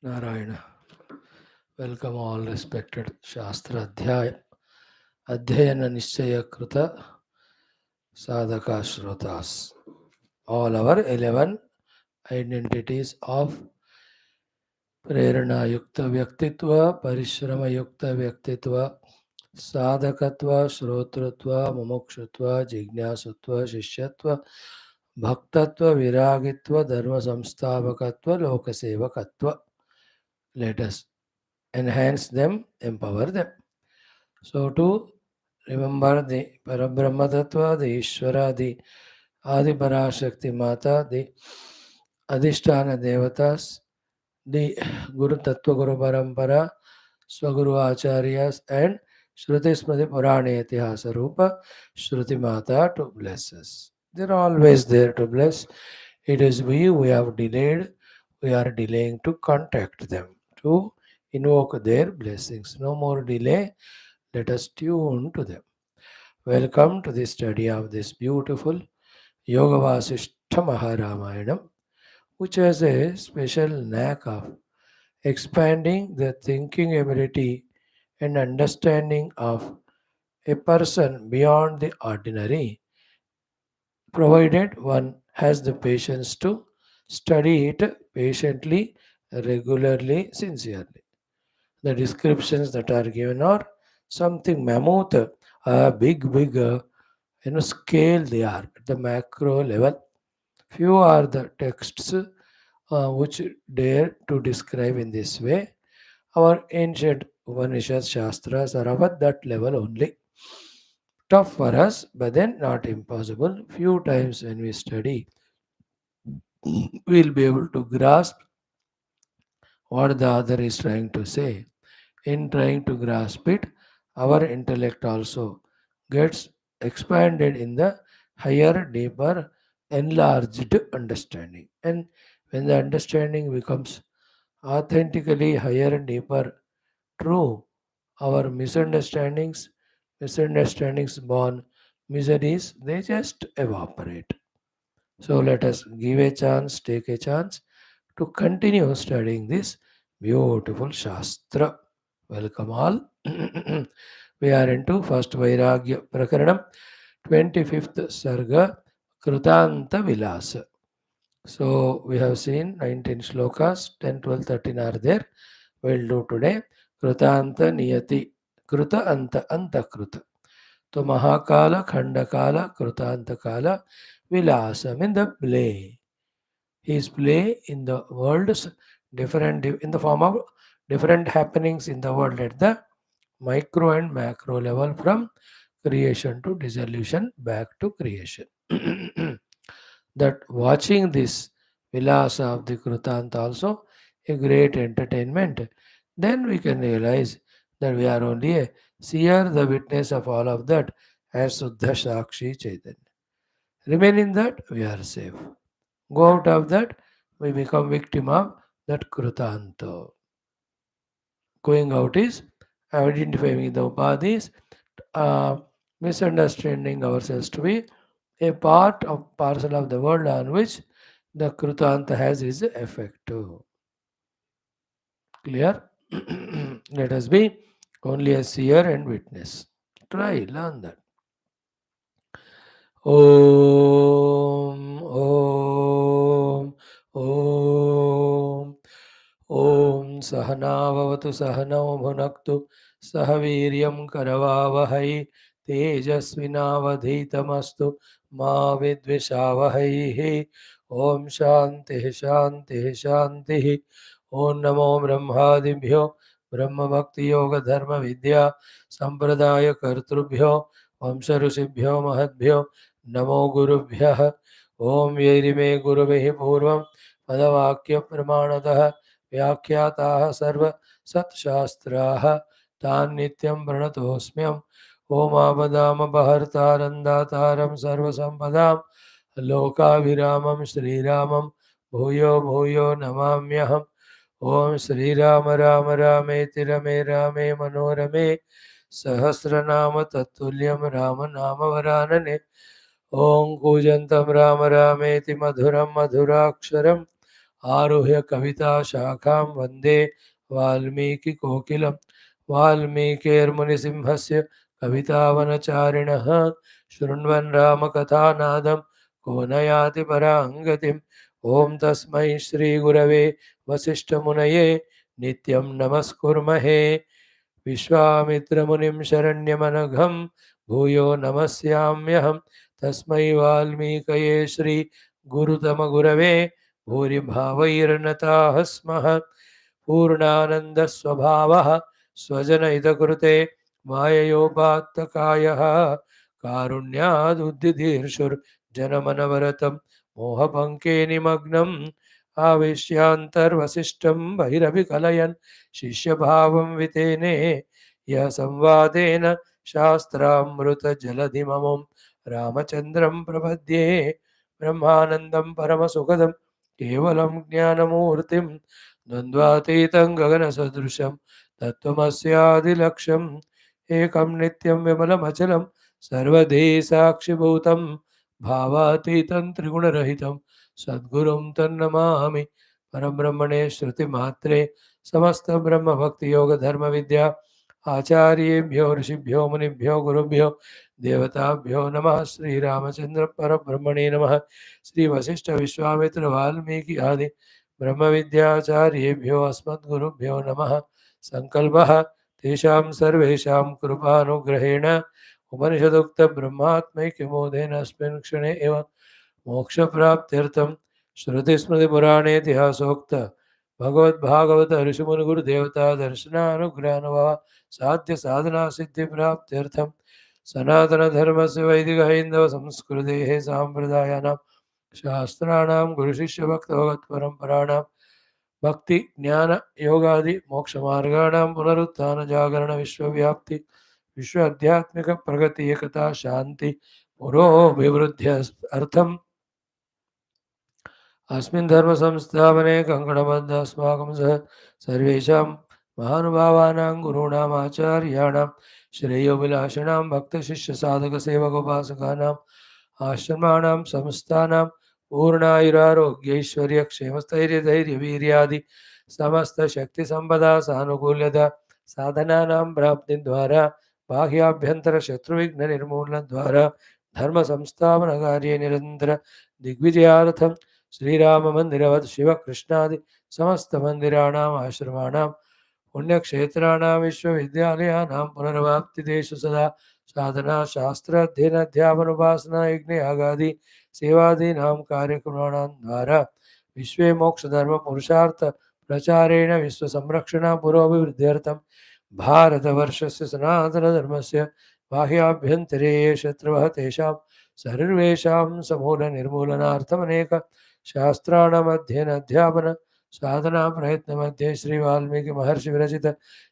Narayana. Welcome all respected Shastra Adhyayana Nishchaya Kruta Sadhaka Shrotas. All our 11 identities of Prerana Yukta Vyaktitva, Parishrama Yukta Vyaktitva, Sadhakatva, Shrotrutva, Mumukshutva, Jignasutva, Shishyatva, Bhaktatva, Viragitva, Dharma Samstavakatva, Lokasevakatva. Let us enhance them, empower them. So to remember the Parabrahma Tattva, the Ishvara, the Adi Parashakti Mata, the Adhisthana Devatas, the Guru Tattva Guru Parampara, Swaguru Acharyas, and Shruti Smriti Purana Itihasa Rupa, Shruti Mata to bless us. They're always there to bless. It is we have delayed, we are delaying to contact them, to invoke their blessings. No more delay, let us tune to them. Welcome to the study of this beautiful Yoga Vaashishtha Maharamayana, which has a special knack of expanding the thinking ability and understanding of a person beyond the ordinary, provided one has the patience to study it patiently, regularly, sincerely. The descriptions that are given are something mammoth, big scale they are at the macro level. Few are the texts which dare to describe in this way. Our ancient Upanishad Shastras are about that level only. Tough for us, but then not impossible. Few times when we study, we'll be able to grasp what the other is trying to say. In trying to grasp it, our intellect also gets expanded in the higher, deeper, enlarged understanding. And when the understanding becomes authentically higher and deeper, true, our misunderstandings born miseries, they just evaporate. So let us give a chance, take a chance to continue studying this beautiful Shastra. Welcome all. We are into first Vairagya Prakaranam, 25th Sarga, KRUTHAANTHA Vilasa. So we have seen 19 shlokas, 10, 12, 13 are there. We'll do today. KRUTHAANTHA Niyati, Kruta Anta Anta Kruta. So Mahakala, Khandakala, KRUTHAANTHA Kala, Vilasam in the play. His play in the world's different in the form of different happenings in the world at the micro and macro level, from creation to dissolution back to creation. That watching this vilasa of the Krutanta also a great entertainment, then we can realize that we are only a seer, the witness of all of that, as Suddha Shakshi Chaitanya. Remain in that, we are safe. Go out of that, we become victim of that Krutanta. Going out is identifying the upadhis, uh, misunderstanding ourselves to be a part of parcel of the world on which the Krutanta has its effect too. Clear? Let us be only a seer and witness. Try, learn that. Om, Om, Om. ॐ सहनाववतु सहनौ भुनक्तु सह वीर्यं करवावहै तेजस्विनावधीतमस्तु मा विद्विषावहैः ॐ शान्तिः शान्तिः शान्तिः ॐ नमो ब्रह्मादिभ्यो ब्रह्मभक्तियोगधर्मविद्या सम्प्रदायकर्तृभ्यो वंशऋषिभ्यो महद्भ्यो नमो गुरुभ्यः ॐ यैरिमे गुरुभिः पूर्वं पदवाक्यप्रमाणतः व्याख्याताः सर्व सत्शास्त्राः तान् नित्यं प्रणतोऽस्म्यम् ओमापदामपहर्तारन्दातारं सर्वसम्पदां लोकाभिरामं श्रीरामं भूयो भूयो नमाम्यहम् ॐ श्रीराम राम रामेति रमे रामे मनोरमे सहस्रनाम तत्तुल्यं राम नाम वरानने ॐ कूजन्तं राम रामेति मधुरं मधुराक्षरम् आरुह्य कविता शाखां वन्दे वाल्मीकि कोकिलं वाल्मीकिर्मुनिसिंहस्य कवितावनचारिणः शृण्वन् रामकथानादं को न याति परां गतिम्। ॐ तस्मै श्रीगुरवे वसिष्ठमुनये नित्यं नमस्कुर्महे। विश्वामित्रमुनिं शरण्यमनघं भूयो नमस्याम्यहं। तस्मै वाल्मीकये श्रीगुरुतमगुरवे भूरिभावैर्नताः स्मः। पूर्णानन्दस्वभावः स्वजनहितकृते माययोपात्तकायः कारुण्यादुद्दिदीर्षुर्जनमनवरतं मोहपङ्के निमग्नम् आवेश्यान्तर्वसिष्ठं बहिरभिकलयन् शिष्यभावं वितेने यः संवादेन शास्त्रामृतजलधिममुं रामचन्द्रं प्रपद्ये। ब्रह्मानन्दं परमसुखदं केवलं ज्ञानमूर्तिं द्वन्द्वातीतं गगनसदृशं तत्त्वमस्यादिलक्ष्यम् एकं नित्यं विमलमचलं सर्वधी साक्षिभूतं भावातीतं त्रिगुणरहितं सद्गुरुं तन्नमामि। परब्रह्मणे श्रुतिमात्रे समस्तब्रह्मभक्तियोगधर्मविद्या आचार्येभ्यो ऋषिभ्यो मुनिभ्यो गुरुभ्यो देवताभ्यो नमः। श्रीरामचन्द्र परब्रह्मणे नमः। श्री वशिष्ठ विश्वामित्र वाल्मीकि आदि ब्रह्मविद्याचार्येभ्यो अस्मद्गुरुभ्यो नमः। संकल्पः तेषां सर्वेषां कृपानुग्रहेण उपनिषदुक्त ब्रह्मात्मैक्यमोदेन अस्मिन् क्षणे एव मोक्षप्राप्त्यर्थं श्रुतिस्मृतिपुराणेतिहासोक्त भगवद्भागवत ऋषिमुनिगुरुदेवता दर्शनानुग्रहानुभव साध्य साधना सिद्धि प्राप्त्यर्थं सनातनधर्मस्य वैदिक हैन्दव संस्कृतेः साम्प्रदायानां शास्त्राणां गुरुशिष्यभक्तभगवत्परम्पराणां भक्ति ज्ञान योगादि मोक्षमार्गाणां पुनरुत्थान जागरण विश्वव्याप्ति विश्व आध्यात्मिक प्रगति एकता शांति पुरोभिवृद्ध्यर्थम् अस्मिन् धर्म संस्थापने कंकणबद्ध अस्माकं सह सर्वेषां महानुभावानां गुरूणाम् आचार्याणां श्रेयोभिलाषिणां भक्तशिष्य साधक सेवक उपासकानाम् आश्रमाणां संस्थानां पूर्णायुरारोग्यैश्वर्य क्षेमस्थैर्य धैर्य वीर्यादि समस्त शक्ति संपदा सानुकूल्यता साधनानां प्राप्ति द्वारा बाह्याभ्यंतर शत्रुविघ्न निर्मूलन द्वारा धर्म संस्थापन कार्ये निरंतर दिग्विजयार्थं श्रीराम मंदिरवत् शिव कृष्णादि समस्त मंदिराणाम् आश्रमाणां पुण्यक्षेत्राणां विश्वविद्यालयानां पुनर्वाप्तिदेषु सदा साधना शास्त्र अध्ययन अध्यापन उपासना यज्ञ यागादि सेवादीनां कार्यक्रमाणां द्वारा विश्वे मोक्ष धर्म पुरुषार्थ प्रचारेण विश्व संरक्षण पुरोभिवृद्ध्यर्थं भारतवर्षस्य सनातन धर्मस्य बाह्याभ्यन्तरे ये शत्रुवः तेषां सर्वेषां समूल निर्मूलनार्थमनेक शास्त्राणाम् अध्ययन अध्यापन साधना प्रयत्न मध्ये श्री वाल्मीकि महर्षि विरचित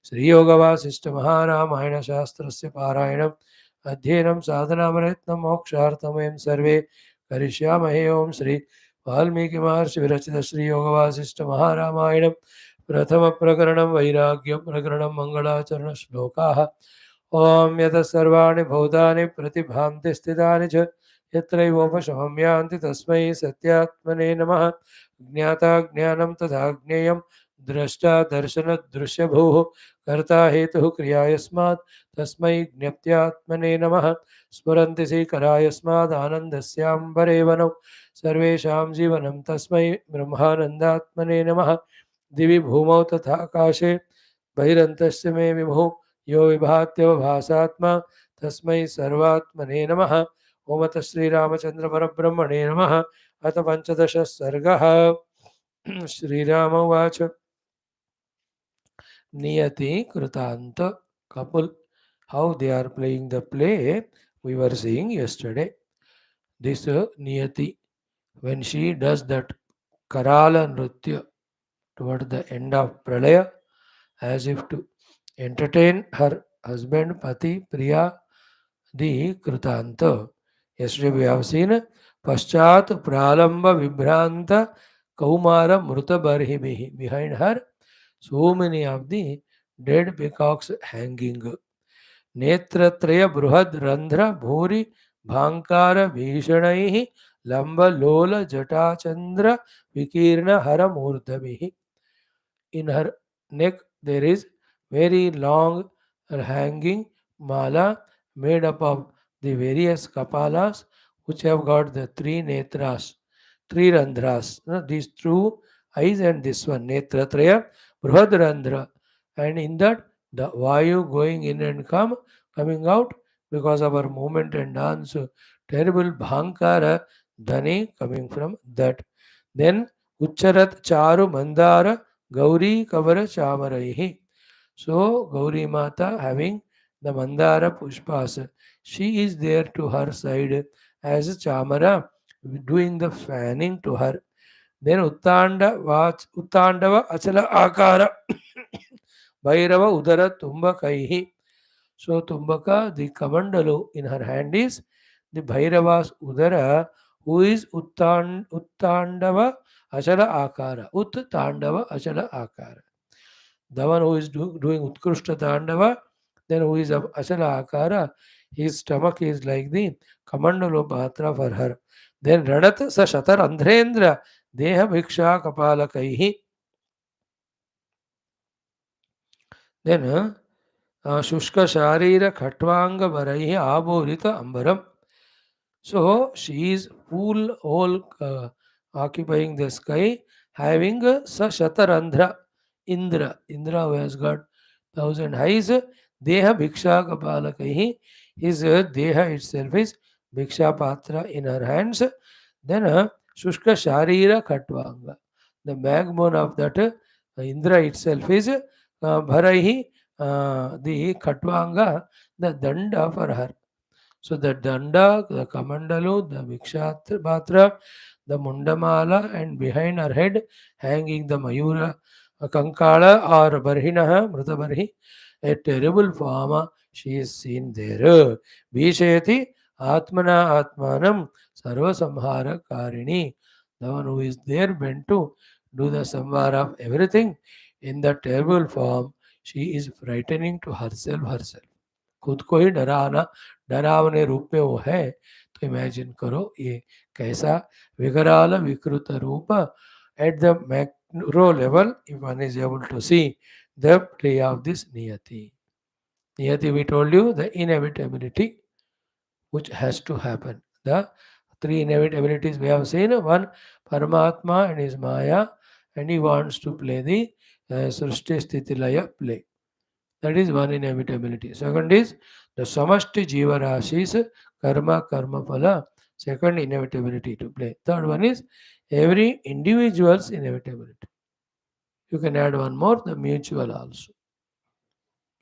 श्री योग वासिष्ठ महारामायण शास्त्रस्य पारायणम् अध्ययनं साधना प्रयत्न मोक्षार्थं वयं सर्वे करिष्यामहे। ओम श्री वाल्मीकि महर्षि विरचित श्री योग वासिष्ठ महारामायणं प्रथम प्रकरणं वैराग्य प्रकरणं मंगलाचरण श्लोकाः। ओम यतः सर्वाणि भूतानि प्रतिभान्ति स्थितानि च यत्रैवोपशमं यान्ति तस्मै सत्यात्मने नमः। ज्ञाता ज्ञानं तथा ज्ञेयं द्रष्टा दर्शन दृश्यभूः कर्ता हेतुः क्रिया यस्मात् तस्मै ज्ञप्त्यात्मने नमः। स्फुरन्ति श्रीकरा यस्माद् आनन्दस्याम्बरे वनौ सर्वेषां जीवनं तस्मै ब्रह्मानन्दात्मने नमः। दिवि भूमौ तथा आकाशे बहिरन्तस्य मे विभुः यो विभात्यवभासात्मा तस्मै सर्वात्मने नमः। ओम अथ श्रीरामचंद्र परब्रह्मणे नमः। अथ पंचदश सर्गः। श्रीराम उवाच नियति कृतांत couple how they are playing the play we were seeing yesterday. This Niyati, when she does that Karala Nritya toward the end of Pralaya, as if to entertain her husband, Pati, Priya, the Krutanta. Yesterday we have seen Paschat Pralamba Vibhranta Kaumara Mruta Barhimihi. Behind her, so many of the dead peacocks hanging. Netratraya Bruhad Randhra Bhuri Bhankara Bhishanaihi Lamba Lola Jata Chandra Vikirna Hara Murdhavihi. In her neck there is very long hanging mala made up of the various kapalas which have got the three netras, three randhras, these two eyes and this one, netratraya, brahadrandhra. And in that, the vayu going in and coming out because of our movement and dance, terrible bhankara, dhani coming from that. Then Ucharat Charu Mandara Gauri Kavara Chamaraihi. So Gauri Mata having the Mandara Pushpas, she is there to her side as a Chamara doing the fanning to her. Then Uttandava Achala Akara Bhairava Udara Tumbakaihi. So Tumbaka, the Kamandalu in her hand is the Bhairava's Udara, who is Uttandava Achala Akara. Uttandava Achala Akara. The one who is doing Utkrishta Tandava, then who is of Achala Akara, his stomach is like the Kamandalu Patra for her. Then Ranat Sa Shatar Andhrendra Deha Bhiksha Kapala Kaihi. Then Shushka Sharira Khatwanga Varaihi Aborita Ambaram. So she is full whole occupying the sky, having a Sashatarandhra Indra. Indra who has got 1,000 eyes. Deha Bhiksha Kapalakahi. His Deha itself is Bhiksha Patra in her hands. Then Shushka Sharira Khatwanga. The backbone of that Indra itself is Bharaihi, the Khatwanga, the Danda for her. So the Danda, the Kamandalu, the Vikshatra, the Mundamala, and behind her head hanging the Mayura Kankala or Barhinaha, Mrutabarhi, a terrible form she is seen there. Vishayati Atmana Atmanam Sarva Samhara Karini. The one who is there bent to do the samhara of everything in that terrible form, she is frightening to herself. खुद को ही डरावने रूप में वो है, तो imagine करो ये कैसा विकराल विकृत रूप. At the macro level, if one is able to see the play of this niyati. Niyati, we told you, the inevitability which has to happen. The three inevitabilities we have seen. One, Paramatma and his Maya, and he wants to play the Srishti Sthiti Laya play. That is one inevitability. Second is the Samashti Jiva Rashis Karma Phala. Second inevitability to play. Third one is every individual's inevitability. You can add one more, the mutual also.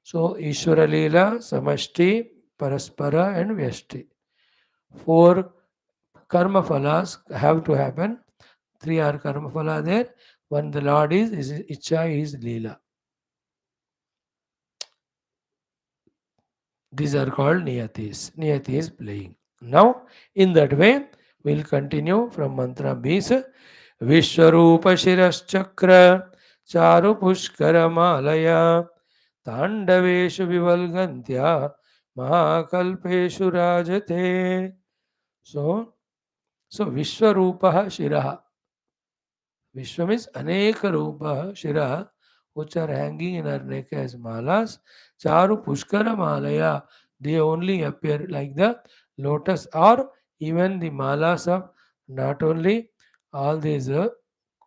So Ishvara Leela, Samashti, Paraspara and Vyashti. Four karma phalas have to happen. Three are karma phala there. One the Lord is Icha is Leela. These are called niyatis. Niyati is playing. Now, in that way, we'll continue from mantra 20. Vishwarupa Shiraschakra Charu Pushkara Malaya Tandaveshu Vivalgantya Mahakalpeshu Rajate. So Vishwarupa Shiraha. Vishwa means Aneka Rupa Shira, which are hanging in her neck as malas. Charu Pushkara Malaya, they only appear like the lotus or even the malas of not only all these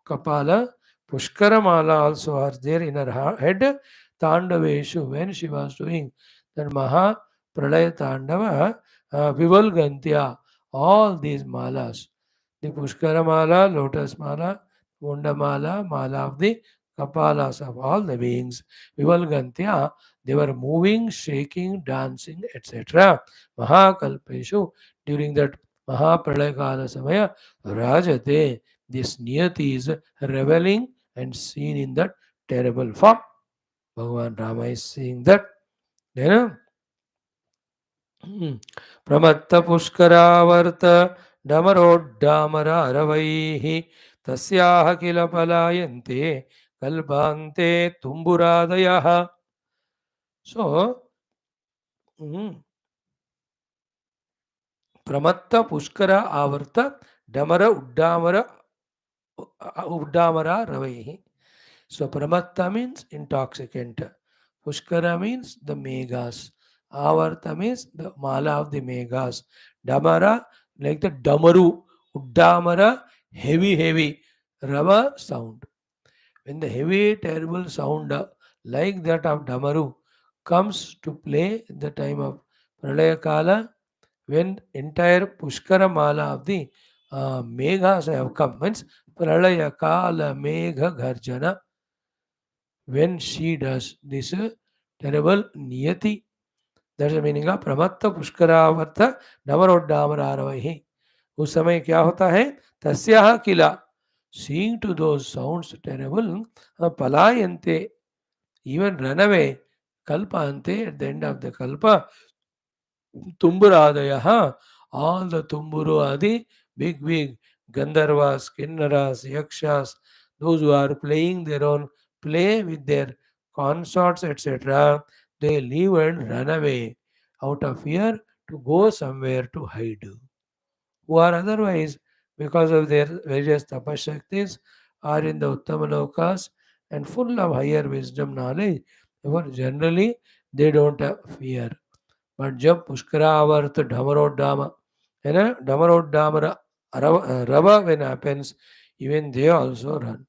Kapala, Pushkara Mala also are there in her head. Tandaveshu, when she was doing that Maha Pralaya Tandava, Vivalgantya, all these malas, the Pushkara Mala, Lotus Mala, Mundamala, Mala of the Kapalas of all the beings, Vivalgantya, they were moving, shaking, dancing, etc. Mahakalpeshu, during that Mahapralayakala Samaya, Rajate, this niyati is reveling and seen in that terrible form. Bhagavan Rama is seeing that. Then, Pramatta Pushkaravarta Damarodamara Aravaihi Tasyaha Kila Palayante Kalpante Tumburadayaha. So, Pramatta Pushkara Avarta Damara Uddamara Ravaihi. So Pramatta means intoxicant. Pushkara means the megas. Avarta means the mala of the megas. Damara like the Damaru. Uddamara heavy. Rava sound. When the heavy terrible sound like that of Damaru comes to play at the time of Pralaya Kala, when entire Pushkara Mala of the Meghas have come, means Pralaya Kala Megha Garjana, when she does this terrible Niyati, that's the meaning of Pramatta Pushkaravartha Navaroddamararavahi. उस समय क्या होता है तस्याह किला seeing to those sounds terrible palayante even run away kalpante at the end of the kalpa Tumburadayaha, all the Tumburu Adi, big Gandharvas, Kinnaras, Yakshas, those who are playing their own play with their consorts, etc., they leave and run away out of fear to go somewhere to hide. Who are otherwise, because of their various tapashaktis, are in the Uttamalokas and full of higher wisdom knowledge. Therefore, generally, they don't have fear. But जब पुष्करावर्त ढमरोड्डाम है ना ढमरोड्डाम rava when happens, even they also run.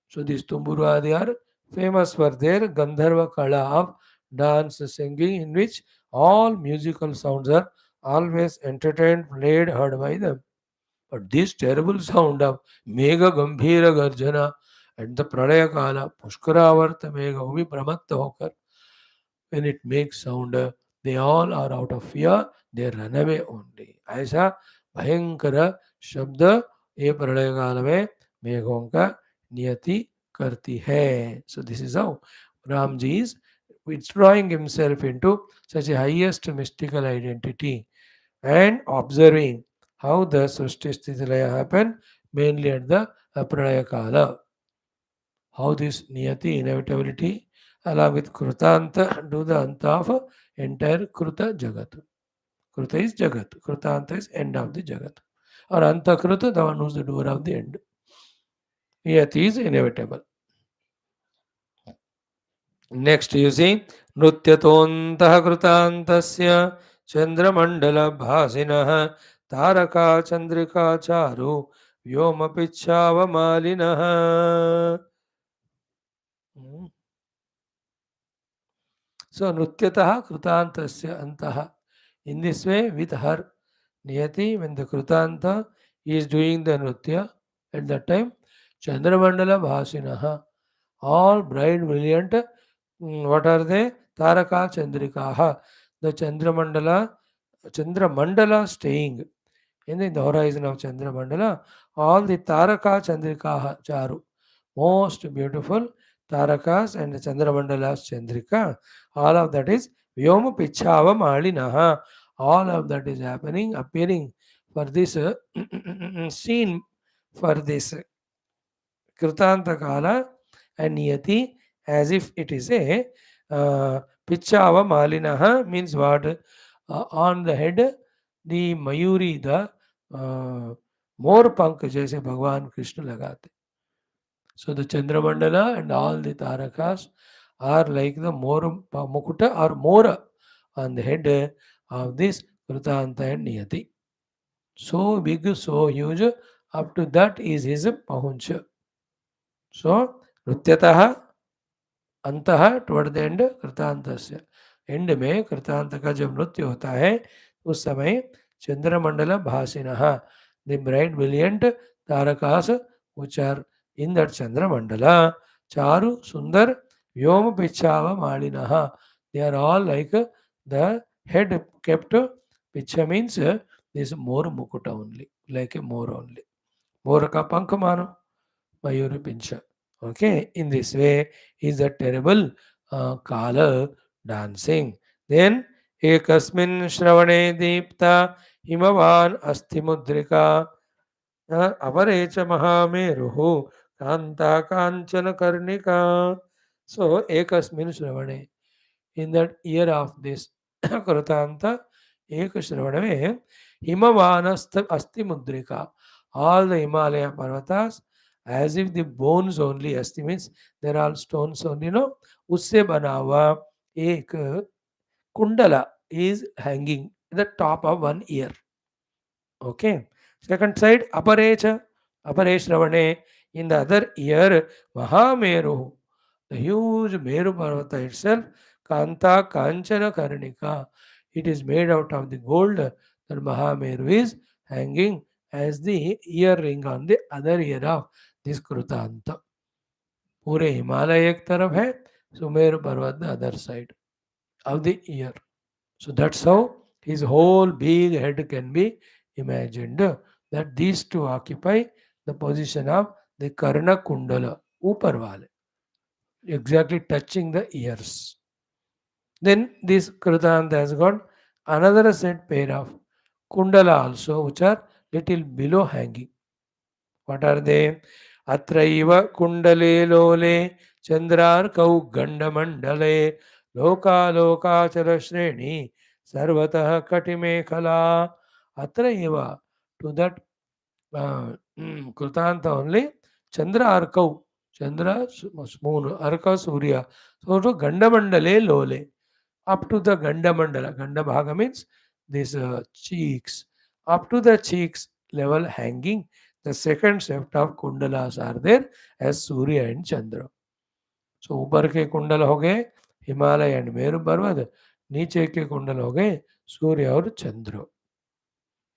So these Tumburadi are famous for their Gandharva Kala of dance singing, in which all musical sounds are always entertained, played, heard by them. But this terrible sound of Mega Gambhira Garjana at the Pralaya Kala, Pushkaravarta Mega Umi Pramatta Hokar, when it makes sound, they all are out of fear, they run away only. ऐसा भयंकर शब्द ये प्रलय काल में मेघों का नियति करती है. So this is how Ramji is withdrawing himself into such a highest mystical identity and observing how the Srishti Sthiti Laya happen mainly at the Pralaya Kala. How this niyati, inevitability, along with Krutanta, do the anta of entire Kruta Jagat. Kruta is Jagat. Krutanta is end of the Jagat. Or anta Kruta, the one who's the doer of the end. Niyati is inevitable. Next you see, Nrutyatontah Krutantasya Chandramandala Bhasinah Taraka Chandrika Charu Vyoma Pichava Malinaha. So Nrutyataha Krutantasya Antaha. In this way, with her Niyati, when the Krutanta is doing the Nrutya, at that time, Chandramandala Bhasinaha, all bright, brilliant, what are they? Taraka Chandrikaha, the Chandramandala staying in the horizon of Chandramandala, all the Taraka Chandrikaha Charu, most beautiful Tarakas and Chandramandalas Chandrika, all of that is Vyoma Pichava Malinaha, all of that is happening, appearing for this scene, for this Krutanta Kala and Niyati, as if it is a Pichava Malinaha means what? On the head, the Mayuri, the मोर पंख जैसे भगवान कृष्ण लगाते. So the Chandramandala and all the Tarakas are like the more Mukuta or Mora on the head of this Krutanta and Niyati. So big, so huge, up to that is his Pahuncha. So Nrutyataha अंतः toward the end कृतांत से and में कृतांत का जब नृत्य होता है उस समय चंद्रमंडल भासिनः द ब्राइट ब्रिलियंट तारकास which are in that Chandramandala, Charu, Sundar, Vyoma Pichava Malinaha. They are all like the head kept. Picha means this more mukuta only, like a more only. More ka pankh mano, Mayuri Pincha. Okay, in this way is a terrible Kala dancing. Then Ekasmin Shravane Deepta Himavan Asthimudrika Avarecha Mahameruhu Kanta Kanchana Karnika. So Ekasmin Shravane. In that year of this Krutanta, Ek Shravane, Himavanastha Asti Mudrika. All the Himalaya Parvatas, as if the bones only, Asti means there are stones only, no? Usse bana hua ek kundala is hanging at the top of one ear. Okay. Second side, Aparecha, Apareshravane, in the other ear, Mahameru, the huge Meru Parvata itself, Kanta Kanchana Karnika. It is made out of the gold that Mahameru is hanging as the earring on the other ear of this Kruthaantha. पूरे हिमालय एक तरफ है, सुमेरु पर्वत the other side of the ear. So that's how his whole big head can be imagined, that these two occupy the position of the Karna Kundala, upar wale, exactly touching the ears. Then this Kruthaantha has got another set pair of Kundala also, which are little below hanging. What are they? Atraiva Kundale Lole Chandrarkau Gandamandale Loka Lokachala Shreni Sarvatah Katimekala. Atraiva, to that Kruthaantha only, Chandra Arkau, Chandra moon, Arka Surya. So to Gandamandale Lole, up to the Gandamandala. Gandabhaga means these cheeks, up to the cheeks level hanging. The second set of kundalas are there as Surya and Chandra. So ऊपर के कुंडल हो गए Himalaya and मेरु पर्वत, नीचे के कुंडल हो गए सूर्य और चंद्र.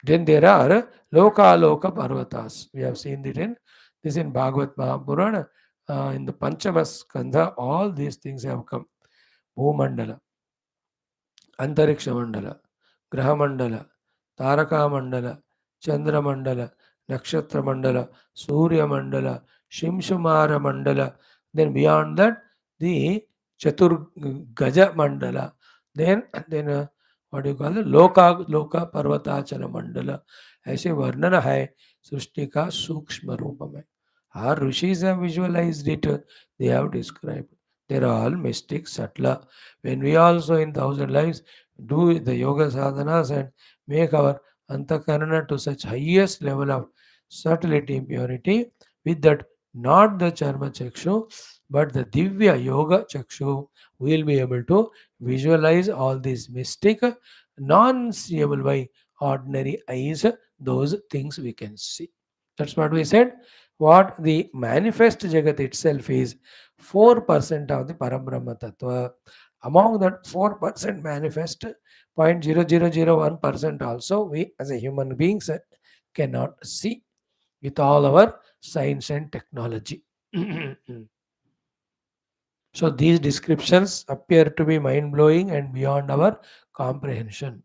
Then there are Lokaloka Parvatas. We have seen it in this in Bhagavad Mahapurana, in the Panchama Skandha. All these things have come. Bhumandala, Antariksha Mandala, Graha Mandala, Taraka Mandala, Chandra Mandala, Nakshatra Mandala, Surya Mandala, Shimshumara Mandala. Then beyond that, the Chatur Gaja Mandala. Then what do you call it? Loka Parvatachala Mandala. ऐसे वर्णन है सृष्टि का सूक्ष्म रूप में. Our rishis have visualized it. They have described. They are all mystic, subtle. When we also in 1,000 lives do the yoga sadhanas and make our antakarana to such highest level of subtlety, purity, with that not the charma chakshu, but the divya yoga chakshu, we will be able to visualize all these mystic, non-seeable by ordinary eyes, those things we can see. That's what we said. What the manifest Jagat itself is 4% of the Parabrahma Tattva. Among that 4% manifest, 0.0001% also we as a human beings cannot see with all our science and technology. So these descriptions appear to be mind-blowing and beyond our comprehension,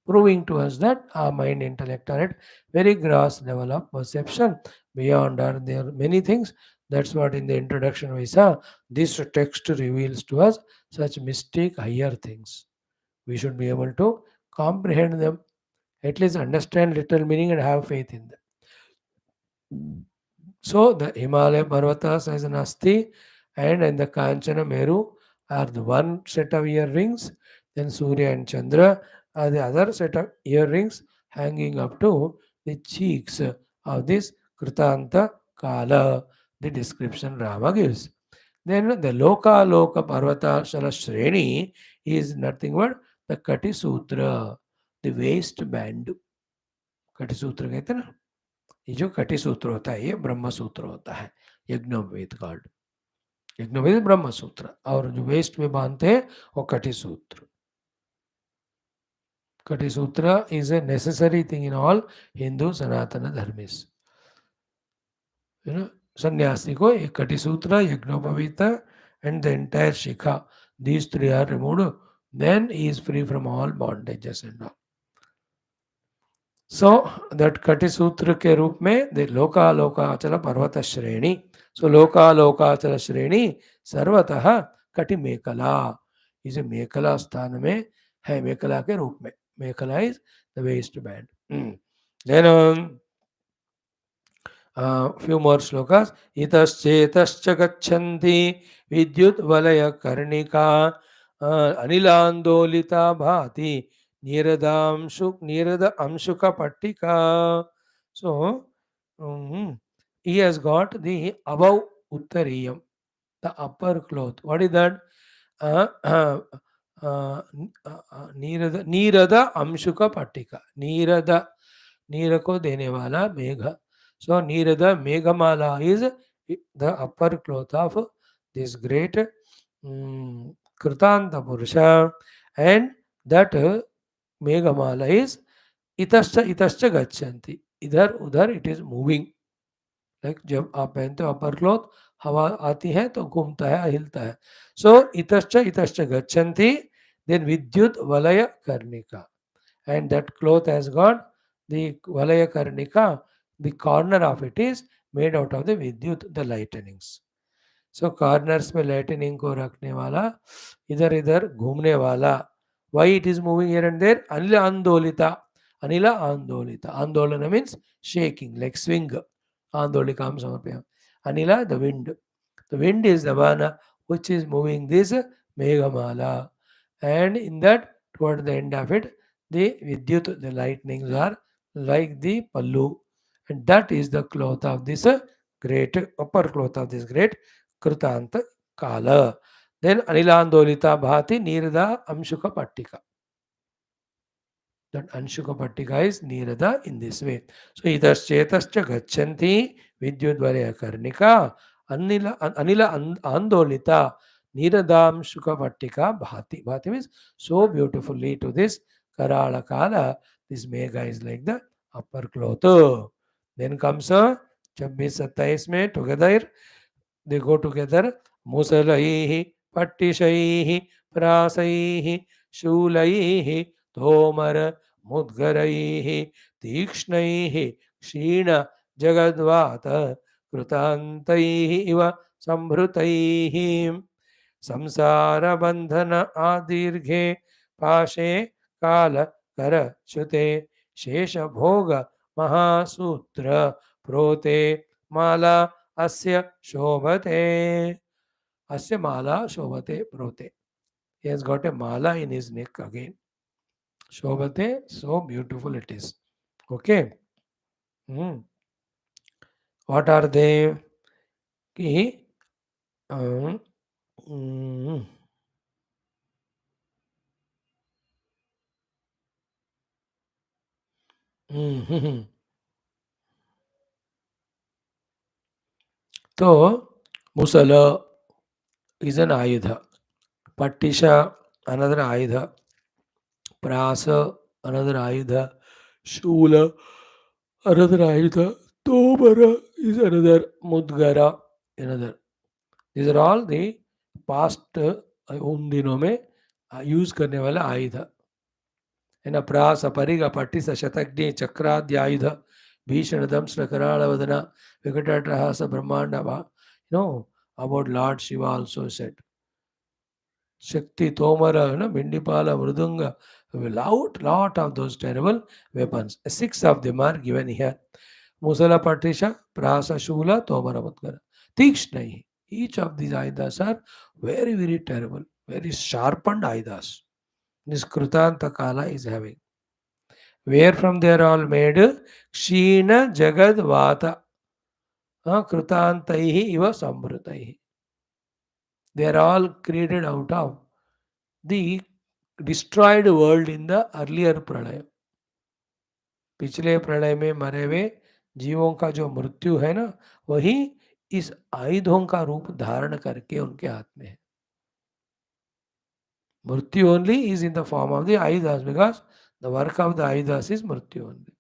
proving to us that our mind intellect are at very gross level of perception. Beyond are there many things. That's what in the introduction we saw. This text reveals to us such mystic higher things. We should be able to comprehend them, at least understand little meaning and have faith in them. So the Himalaya Parvatas as an Asti and the Kanchana Meru are the one set of earrings. Then Surya and Chandra are the other set of earrings hanging up to the cheeks of this Kruthaantha Kala, the description Rama gives. Then the Loka Parvata Shala Shreni is nothing but the Kati Sutra, the waistband. Kati Sutra कहते हैं ना, ये जो कटी सूत्र होता है ये ब्रह्म सूत्र होता है, यज्ञोपवीत कॉल्ड यज्ञोपवीत ब्रह्म सूत्र, और जो वेस्ट में बांधते हैं वो कटी सूत्र. कटी सूत्र is a necessary thing in all Hindu Sanatana dharmis. You know, sannyasi को एक कटी सूत्र, यज्ञोपवीत and the entire shikha, these three are removed, then he is free from all bondages and all. So that Kati Sutra के रूप में the Loka Achala Parvata Shreni. So Loka Achala Shreni सर्वतः Kati Mekala. इसे मेखला स्थान में है, मेखला के रूप में. मेखला is the waistband. Then few more shlokas. Itaschetaschcha gachanti vidyut valaya karnika anilandolita bhati Nirada Amshuka Pattika. So he has got the above Uttariyam, the upper cloth. What is that? Neerad Anshuk पट्टिका नीर को देने वाला मेघ. So Neerad Meghmala is the upper cloth of this great Krutanta Purusha, and that Meghmala is इतश्च गच्छन्ति, इधर उधर it is moving. Like जब आप पहनते हो अपर क्लॉथ, हवा आती है तो घूमता है, हिलता है. सो इतश्च गच्छन्ति, देन विद्युत वलय कर्णिका, and that cloth has got the valaya karnika, the corner of it is made out of the vidyut, the lightnings. So corners में लाइटनिंग को रखने वाला, इधर इधर घूमने वाला. Why it is moving here and there? अनिल आंदोलिता, अनिल आंदोलिता. आंदोलन मीन्स शेकिंग, लाइक स्विंग. आंदोलिकाम समर्पयामि. अनिल, the wind. The wind is the one which is moving this Meghamala. And in that, toward the end of it, the Vidyut, the lightnings are like the Pallu. And that is the cloth of this great, upper cloth of this great Kruthaantha Kala. Then Anilandolita Bhati Nirada Amshuka Pattika. That Anshuka Pattika is Nirada in this way. So Itascha Gachanti Vidyudvarya Karnika Anila Andolita Niradam Shuka Pattika Bhati. Bhati means so beautifully to this Karala Kala. This Mega is like the upper cloth. Then comes a 26-27 में together. They go together. Musalaihi, Patishaihi, Prasaihi, Shulaihi, Tomar, Mudgaraihi, Tikshnaihi, Kshina, Jagadvata, Krutantaihi, Iva, Sambhrutaihi, Samsara Bandhana Adirghe, Pashe, Kala, Kara, Shute, Shesha Bhoga, Mahasutra, Prote, Mala, Asya Shobhate. Asya Mala Shobhate Prote. He has got a mala in his neck again. Shobhate, so beautiful it is. Okay. What are they? Ki, um, mm, mm, So, Musala is an Ayudha. Patisha, another Ayudha. Prasa, another Ayudha. Shula, another Ayudha. Tomara is another. Mudgara, another. These are all the past उन दिनों में use करने वाला आयुध है ना. प्रास परिग पट्टिस शतग्नि चक्राद्य आयुध भीषण दंश करालवदना विकटहास ब्रह्मांड. No, about Lord Shiva also said. Shakti, Tomara, Bindipala, Mrudunga, lot of those terrible weapons. 6 of them are given here. Musala Patisha, Prasa Shula, Tomara Mutkara. Tikshnai. Each of these Aidas are very, very terrible, very sharpened Aidas. This Kruthaantha Kala is having. Where from they are all made? Kshina Jagad Vata. Kruthaantaihi Iva Sambrutaihi. They are all created out of the destroyed world in the earlier प्रलय. पिछले प्रलय में मरे हुए जीवों का जो मृत्यु है ना, वही इस आयुधों का रूप धारण करके उनके हाथ में है. मृत्यु only is in the form of the ayudas, because the work of the ayudas is mrityu only.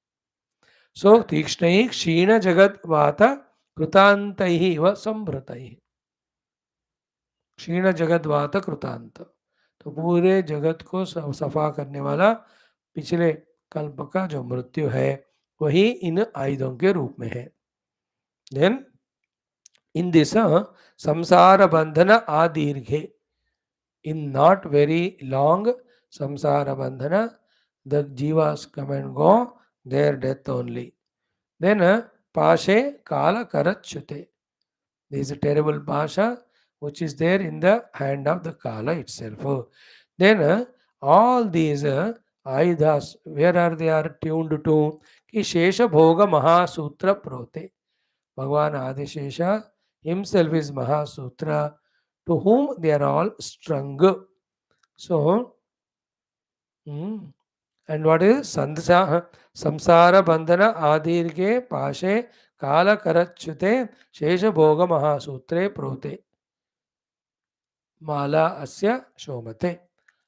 So तीक्ष्णैः क्षीण जगत वाता कृतान्तैः इव संभृतैः. क्षीण जगत वाता कृतांत, तो पूरे जगत को सफा करने वाला पिछले कल्प का जो मृत्यु है वही इन आयुधों के रूप में है. देन इन दिस संसार बंधन आदीर्घे, in not very long samsara bandhana, the jivas come and go, their death only. Then pashe kala karachute. There is a terrible pasha which is there in the hand of the kala itself. Then all these Ayudas, where are they are tuned to? Ki Shesha Bhoga Mahasutra Prote. Bhagavan Adishesha himself is Mahasutra, to whom they are all strung. So, and what is Samsara Bandhana Adirge Pashe Kala Karachute Shesha Bhoga Mahasutre Prote Mala Asya Shomate.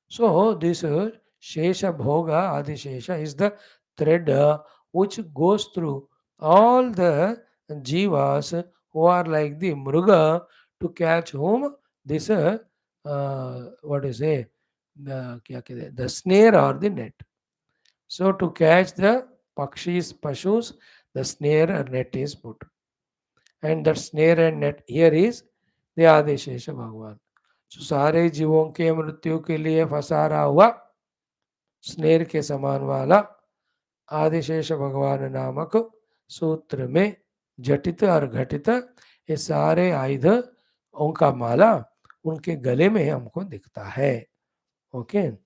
So this Shesha Bhoga Adishesha is the thread which goes through all the jivas who are like the mruga to catch whom this what is it, the snare or the net. So to catch the pakshis, pashus, the snare or net is put. And that snare and net here is the Adishesha Bhagwan. So सारे जीवों के मृत्यु के लिए फंसा रहा हुआ snare के समान वाला आदिशेष भगवान नामक सूत्र में जटित और घटित ये सारे आयुध उनका माला उनके गले में हमको दिखता है. Okay,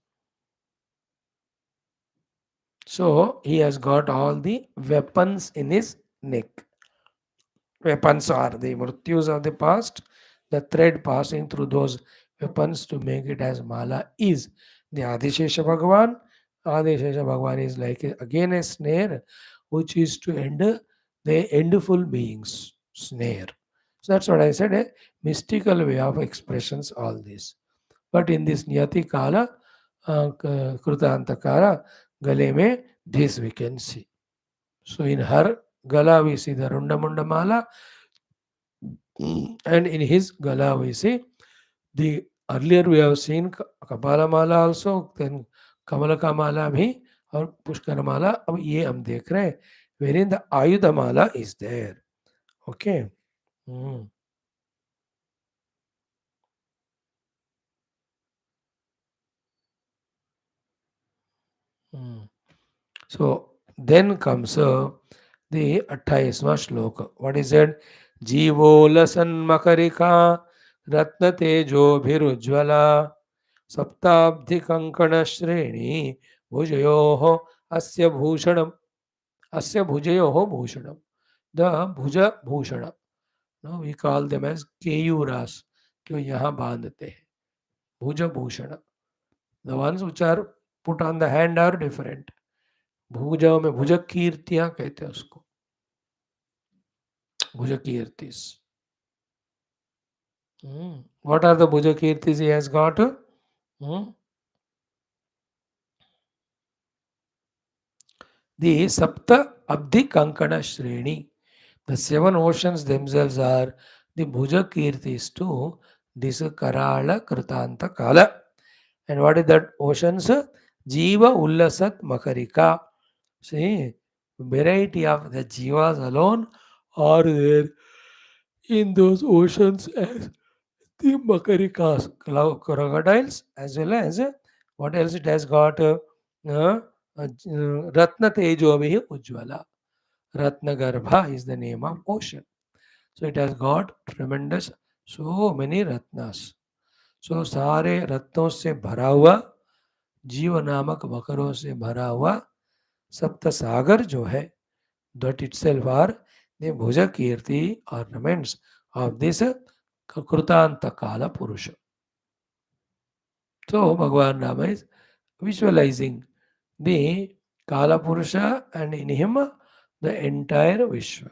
so he has got all the weapons in his neck. Weapons are the mrityus of the past. The thread passing through those weapons to make it as mala is the Adishesha Bhagavan. Adishesha Bhagavan is like again a snare which is to end the endful beings. Snare. So that's what I said, a mystical way of expressions, all this. But in this Niyati Kala, Kruthaantha Kala, Gale mein, this we can see. So in her Gala we see the Rundamunda Mala, and in his Gala we see the earlier we have seen Kapala Mala also, then Kamalaka Mala bhi और पुष्कर माला. अब ये हम देख रहे हैं wherein the Ayudha Mala is there. Okay. So then comes the 28वां श्लोक. What is it? जीवो लसन मकरिका रत्न तेजोभिरुज्ज्वला सप्ताब्धि कंकण श्रेणी भुजयोः अस्य भूषणम अस्य भुजयोः भूषणम. The bhuja bhushana. No, we call them as केयूरास, जो यहाँ बांधते हैं. भुज Bhushan. The ones which are put on the hand are different. भुजाओं में भुज कीर्तियां कहते हैं उसको. भुज कीर्तिस. What are the bhuja kirtis he has got? The Sapta Abdi Kankana Shreni. The 7 oceans themselves are the bhuja kirtis to this Karala Kruthaantha Kala. And what is that oceans? Jiva Ullasat Makarika. See, variety of the jivas alone are there in those oceans as the makarikas, crocodiles, as well as what else it has got? Ratna Tejobhi Ujjvala. Ratna Garbha is the name of ocean. So it has got tremendous, so many Ratnas. So सारे रत्नों से भरा हुआ, जीव नामक macarons से भरा हुआ सप्त सागर जो है, that itself are the bhuja kirti ornaments of this Kruthaantha Kala Purusha. So Bhagavan Rama is visualizing the Kala Purusha and in him the entire Vishwa.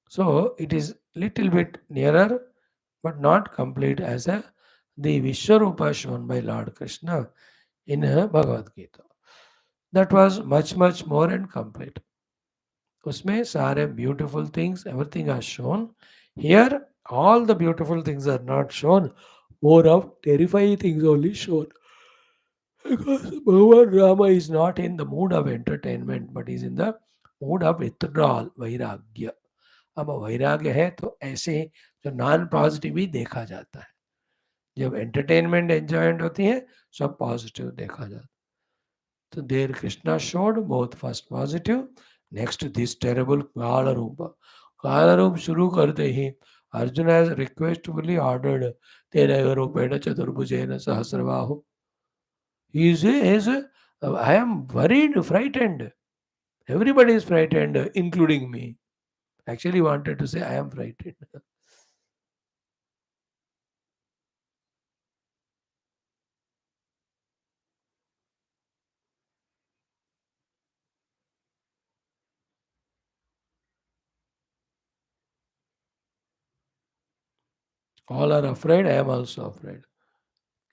So it is little bit nearer but not complete as the Vishwarupa shown by Lord Krishna in Bhagavad Gita. That was much more and complete. उसमें सारे beautiful things, everything are shown. Here, all the beautiful things are not shown. More of terrifying things only shown. Because Bhagavan Rama is not in the mood of entertainment, but is in the mood of withdrawal, वैराग्य. अब वैराग्य है तो ऐसे जो non positive ही देखा जाता है. जब एंटरटेनमेंट एंजॉयमेंट होती है सब पॉजिटिव देखा जाता है. So there Krishna showed both first positive, next this terrible Kala Rupa. Kala Rupa shuru karte hi Arjuna has requestfully ordered Tereva Rupena Chaturbhujena Sahasravahu. He says I am worried, frightened. Everybody is frightened, including me. Actually, wanted to say I am frightened. All are afraid, I am also afraid.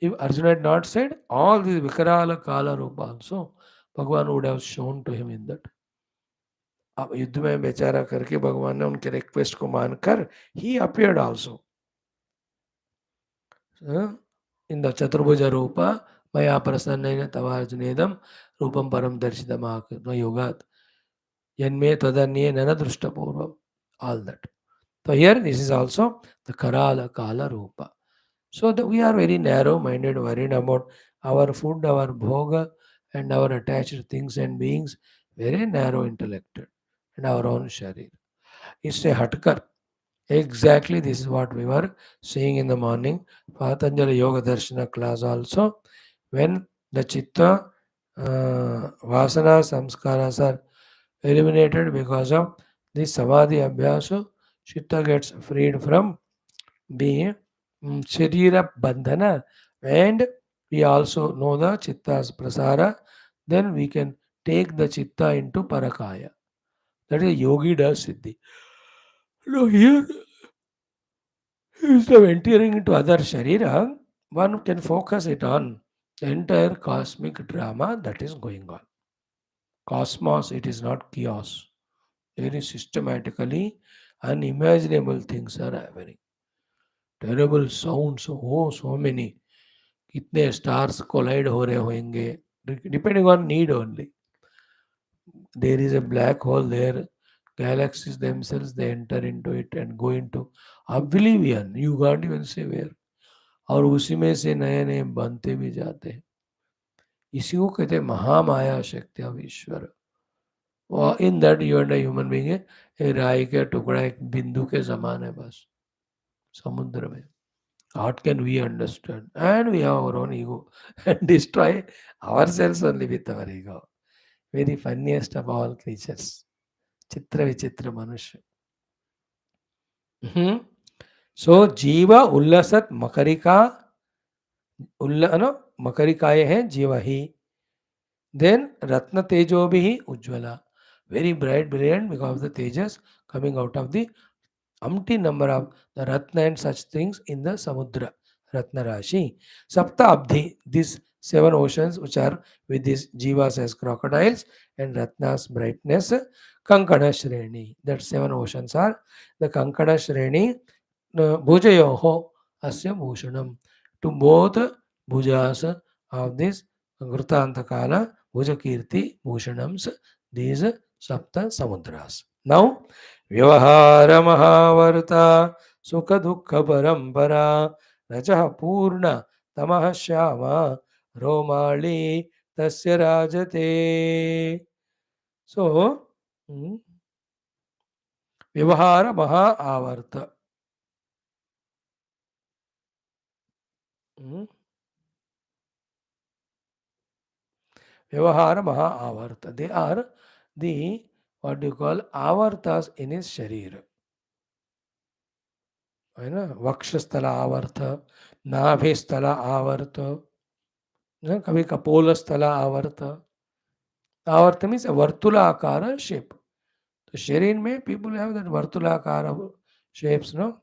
If Arjuna had not said, all these Vikarala Kala Rupa also, Bhagwan would have shown to him in that. अब युद्ध में बेचारा करके भगवान ने उनके request को मानकर ही अपीयर्ड आल्सो इन द चतुर्भुज रूप मया प्रसन्नेन तवार्जुनेदम रूपम परम दर्शितम योगात् यन्मे तदन्ये न दृष्टपूर्वम all that. So here this is also the Karala Kala Rupa. So that we are very narrow minded, worried about our food, our bhoga, and our attached things and beings, very narrow intellected, and our own sharir. It's a hatkar. Exactly this is what we were seeing in the morning. Patanjali Yoga Darshana class also. When the chitta, vasana, samskaras are eliminated because of this samadhi abhyasa, chitta gets freed from being sharira bandhana, and we also know the chitta's prasara. Then we can take the chitta into parakaya. That is yogi does siddhi. No, here instead of entering into other sharira, one can focus it on the entire cosmic drama that is going on. Cosmos, it is not chaos. Very systematically unimaginable things are happening. Terrible sounds, oh, so many. कितने stars collide हो रहे होंगे, depending on need only. There is a black hole there. Galaxies themselves, they enter into it and go into oblivion. You can't even say where. और उसी में से नए नए बनते भी जाते हैं. इसी को कहते हैं महामाया शक्ति of ईश्वर. और in that you and human being है, एक राई का टुकड़ा एक बिंदु के समान है बस समुद्र में. What can we understand? And we have our own ego and destroy ourselves only with our ego. Very funniest of all creatures. Chitra vichitra manusha. Mhm. So जीवा उल्लसत मकरिका मकरिकाए हैं जीवा ही. Then Ratna Tejobhi Ujjvala. Very bright, brilliant because of the tejas coming out of the umpty number of the Ratna and such things in the Samudra. Ratna Rashi. Sapta Abdhi. These seven oceans which are with these jivas as crocodiles and Ratna's brightness. Kankana Shreni. That seven oceans are the Kankana Shreni. Bhujayoho Asya Bhushanam. To both bhujas of this Kruthaantha Kala Bhujakirti Bhushanams, these Sapta Samudras. Now, Vyavahara Mahavarta Sukha Dukha Parampara Rajaha Purna Tamaha Shyama Romali Tasya Rajate. So, Vyavahara Mahavarta. Vyavahara Mahavarta. They are the what do you call avartas in his sharir. है ना, वक्षस्थल आवर्त, नाभिस्थल आवर्त, कभी कपोलस्थल आवर्त. आवर्त means वर्तुलाकार shape. तो शरीर में people have that vartulakara shapes, no?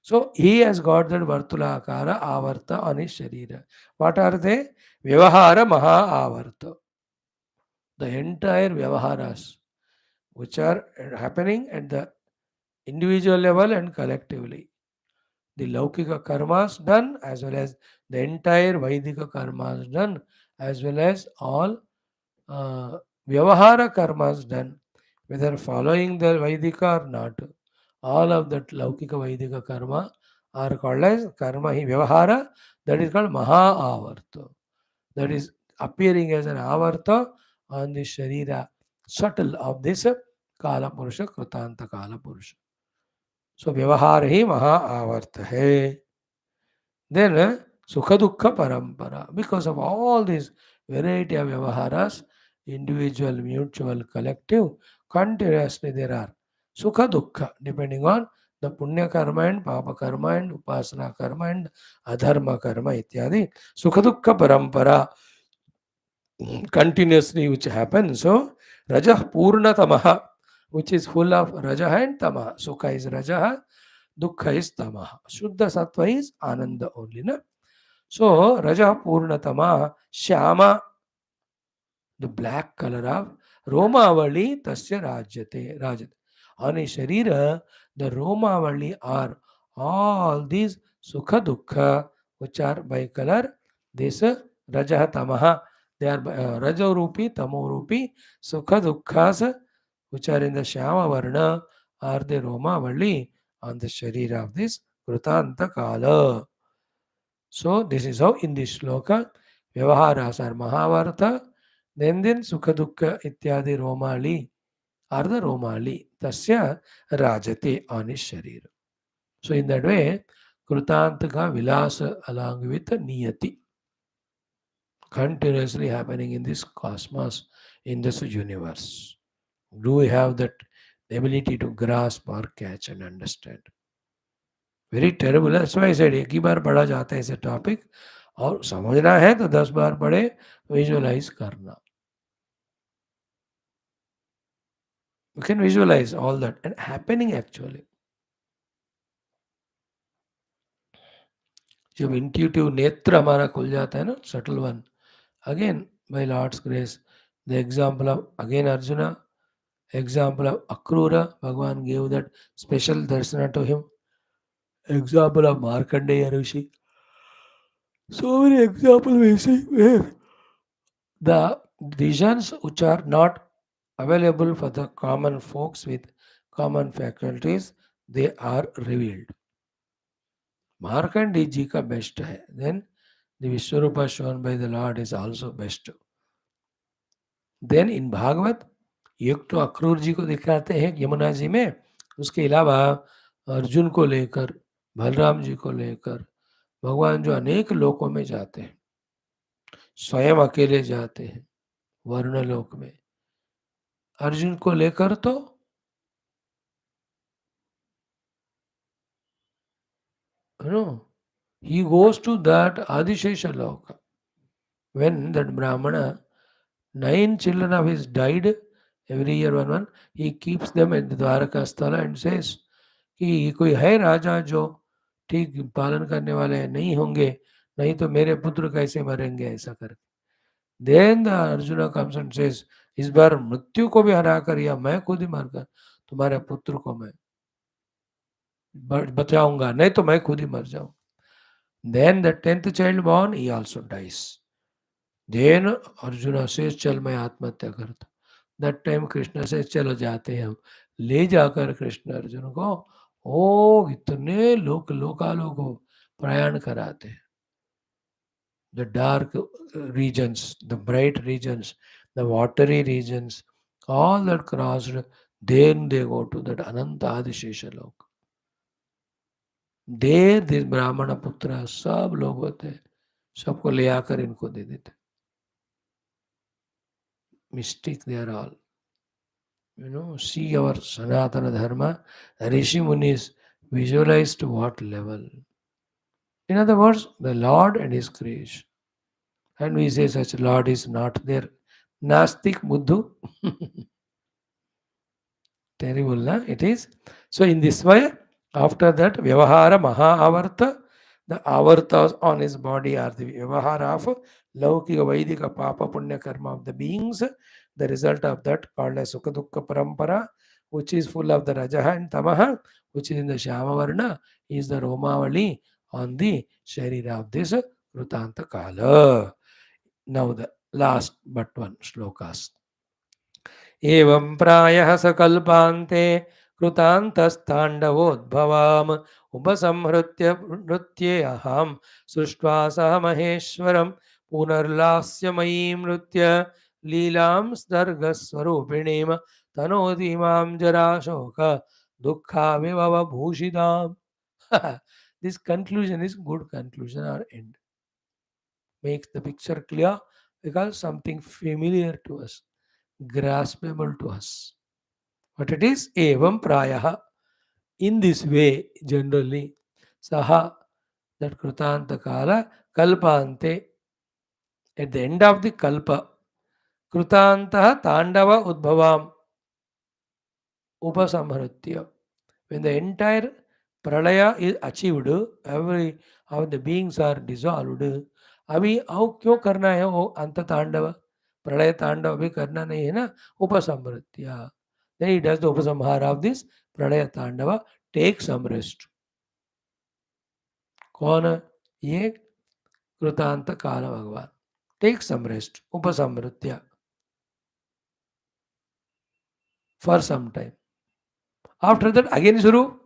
So he has got that vartulakara avarta on his sharira. What are they? Vyavahara maha avarta. The entire vyavaharas which are happening at the individual level and collectively. The Laukika karmas done as well as the entire Vaidika karmas done as well as all Vyavahara karmas done, whether following the Vaidika or not. All of that Laukika Vaidika karma are called as karma hi Vyavahara, that is called Maha Avarta. That is appearing as an Avarta on the Sharira subtle of this Kala Purusha, Kruthaantha Kala Purusha. So Vyavahara hi Maha Avarta hai. Then Sukha Dukkha Parampara. Because of all these variety of vyavaharas, individual, mutual, collective, continuously there are sukha dukkha, depending on the punya karma and papa karma and upasana karma and adharma karma ityadi. Sukha dukkha parampara continuously which happens. So Rajah Purnatamaha, which is full of Rajah and Tamaha. Sukha is Rajah, Dukkha is Tamaha. Shuddha Sattva is Ananda only. Na? So Rajah Purnatama, Shyama, the black color of Romavali Tasya Rajate. On a Sharira, the Romavali are all these Sukha Dukkha, which are by color. This Rajah Tamaha, they are Rajo Rupi, Tamo Rupi, Sukha Dukkhas, which are in the Shyama Varna, are the Romavali on the Sharira of this Kruthaantha Kala. So this is how in this shloka Vyavaharas are Mahavartha, then Sukha Dukkha Ityadi Romali are the Romali. Tasya Rajate on his Sharira. So in that way, Kruthaantha ka Vilasa along with Niyati continuously happening in this cosmos, in this universe. Do we have that ability to grasp or catch and understand? Very terrible है. that's why I said एक ही बार पढ़ा जाता है ऐसे topic और समझना है तो 10 बार पढ़े विजुअलाइज करना. You can visualize all that and happening actually. जब इंट्यूटिव नेत्र हमारा खुल जाता है ना, subtle one, again by lord's grace, the example of again Arjuna, example of Akrura, Bhagavan gave that special darsana to him. Example of Markandeya Rishi. So many examples we see where the visions which are not available for the common folks with common faculties, they are revealed. Markandeya ji ka best hai. Then the Vishwarupa shown by the Lord is also best. Then in Bhagavad, एक तो अक्रूर जी को दिखाते हैं यमुना जी में, उसके अलावा अर्जुन को लेकर, बलराम जी को लेकर भगवान जो अनेक लोकों में जाते हैं, स्वयं अकेले जाते हैं वर्ण लोक में, अर्जुन को लेकर तो he goes to that Adishesha Loka. When that Brahmana, 9 children of his died, every year one, he keeps them at the Dwaraka Sthala and says कि कोई है राजा जो ठीक पालन करने वाले नहीं होंगे, नहीं तो मेरे पुत्र कैसे मरेंगे, ऐसा करके. Then the Arjuna comes and says, इस बार मृत्यु को भी हरा कर या मैं खुद ही मरकर तुम्हारे पुत्र को मैं बचाऊंगा, नहीं तो मैं खुद ही मर जाऊं. Then the 10th child born, he also dies. Then Arjuna says, चल मैं आत्महत्या करता. That time Krishna says, चलो जाते हैं हम. ले जाकर कृष्ण अर्जुन को ओ इतने लोकालोक को प्रयाण कराते हैं. The dark regions, the bright regions, the watery regions, all that crossed, then they go to that Ananta Adishesha Lok. There this Brahmana Putra, सब लोग होते हैं, सबको ले आकर इनको दे देते. Mystic they are all. See our Sanatana Dharma, Rishi Munis visualize to what level. In other words, the Lord and His creation. And we say such Lord is not there. Nastik Buddhu. Terrible, na? It is. So in this way, after that, Vyavahara Maha Avarta, the avartas on his body are the Vyavahara of Laukika Vaidika Papa Punya Karma of the beings. The result of that called as Sukha Dukkha Parampara, which is full of the Rajaha and Tamaha, which is in the Shyama Varna, is the Romavali on the Sharira of this Kruthaantha Kala. Now the last but one shlokas. एवं प्रायः सकल्पान्ते कृतान्तस्ताण्डवोद्भवाम् उपसंहृत्य नृत्ये अहं सृष्ट्वा सह महेश्वरं पुनर्लास्यमयीं नृत्य लीलां सर्गस्वरूपिणीं तनोति मां जराशोक दुःखाविभवभूषिताम्. This conclusion is good conclusion or end. Makes the picture clear because something familiar to us, graspable to us. What it is? Evam prayaha. In this way, generally, saha, that krutanta kala, kalpante, at the end of the kalpa, krutanta tandava udbhavam upasamharitya. When the entire pralaya is achieved, every how the beings are dissolved, अभी आओ क्यों करना है वो अंत तांडव, प्रलय तांडव अभी करना नहीं है ना, उपसंहृत्या. Then he does the उपसंहार of this प्रलय तांडव, take some rest. कौन? ये कृतांत काल भगवान. Take some rest, उपसंहृत्या, for some time. After that, again Shuru.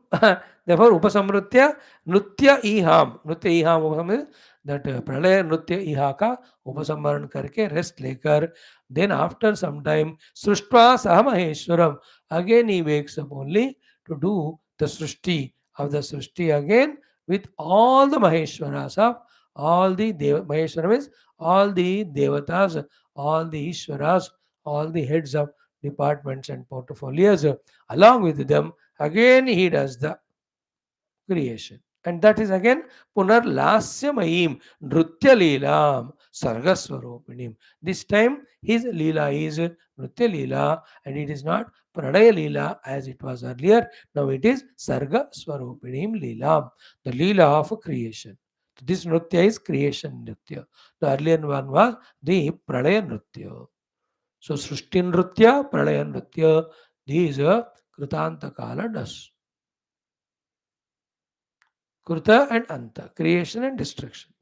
Therefore, Upasamrutya, Nutya Iham. Nutya Iham Upasam, that Pralaya Nutya Ihaka, Upasammaran karke, rest lekar. Then after some time, Sruštva Sahamaheshwaram. Again he wakes up only to do the Srushti of the Srushti again with all the Maheshwaras of all the Maheshwara means all the Devatas, all the Ishwaras, all the heads of departments and portfolios. Along with them, again he does the creation. And that is again Punarlasyamayim Nrutya Leelam Sargaswarupinim. This time his Leela is Nrutya Leela and it is not Pranaya Leela as it was earlier. Now it is Sarga Swarupinim Leelam, the Leela of creation. This Nrutya is creation Nrutya. The earlier one was the Pranaya Nrutya. So Srushti Nrutya, Pralaya Nrutya, these Krutanta Kala does. Kruta and Anta, creation and destruction.